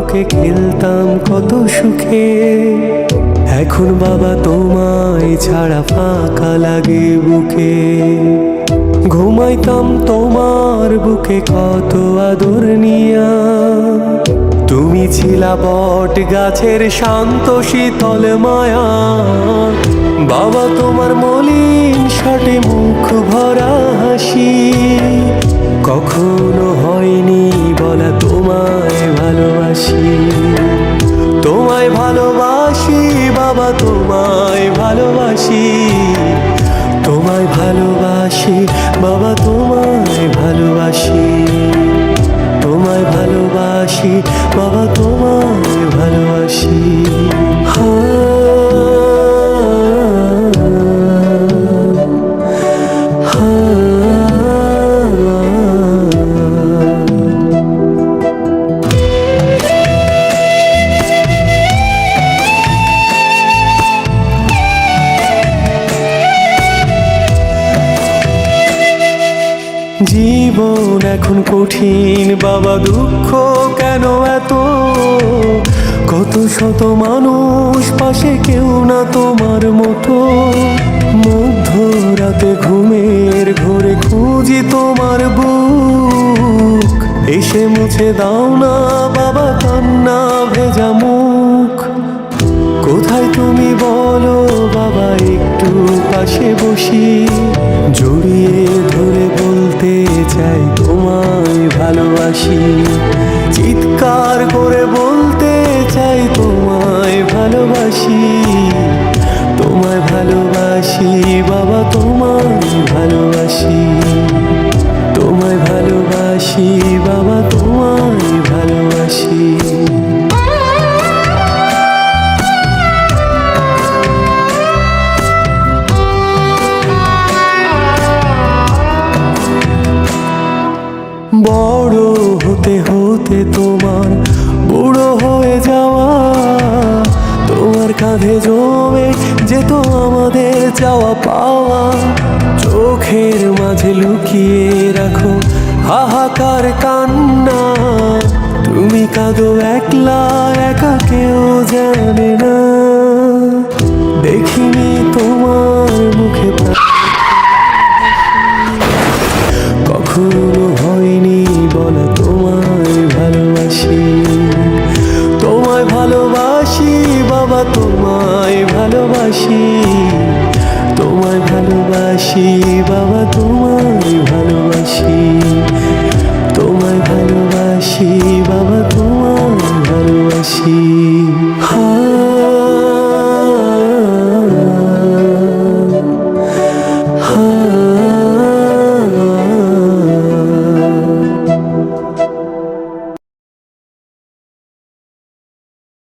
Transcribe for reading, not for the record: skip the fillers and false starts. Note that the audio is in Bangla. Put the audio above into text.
বুকে খেলতাম কত সুখে। এখন বাবা তোমায় ছাড়া ফাঁকা লাগে বুকে। ঘুমাইতাম তোমার বুকে কত আদর নিয়া। তুমি ছিলা বট গাছের শান্ত শীতল মায়া। বাবা তোমার মলিন শাটে মুখ ভরা হাসি। কখনো হয়নি বলা তোমায় ভালোবাসি। তোমায় ভালোবাসি বাবা, তোমায় ভালোবাসি। তোমায় ভালোবাসি বাবা, তোমায় ভালোবাসি। তোমায় ভালোবাসি বাবা, তোমায় ভালোবাসি। জীবন এখন কঠিন বাবা, দুঃখ কেন এত? কত শত মানুষ পাশে, কেউ না তোমার মতো। মধ্যরাতে ঘুমের ঘোরে খুঁজি তোমার বুক। এসে মুছে দাও না বাবা কান্না ভেজা মুখ। কোথায় তুমি বলো বাবা, একটু পাশে বসি। জড়িয়ে ধরে বলতে চাই তোমায় ভালোবাসি। চিৎকার করে বলতে চাই তোমায় ভালোবাসি। তোমায় ভালোবাসি বাবা, তোমায় ভালোবাসি। তোমায় ভালোবাসি বাবা, তোমায় ভালোবাসি। বড় হতে হতে তোমার বুড়ো হয়ে যাওয়া। তোমার কাঁধে জমে যেত আমাদের চাওয়া পাওয়া। চোখের মাঝে লুকিয়ে রাখো হাহাকার কান্না। তুমি কাঁদো একলা একা, কেউ জানে না। দেখিনি তোমার মুখে কখনো হয়নি বলা তোমায় ভালোবাসি। তোমায় ভালোবাসি বাবা, তোমায় ভালোবাসি। তোমায় ভালোবাসি বাবা, তোমায় ভালোবাসি। তোমায় ভালোবাসি বাবা, তোমায় ভালোবাসি।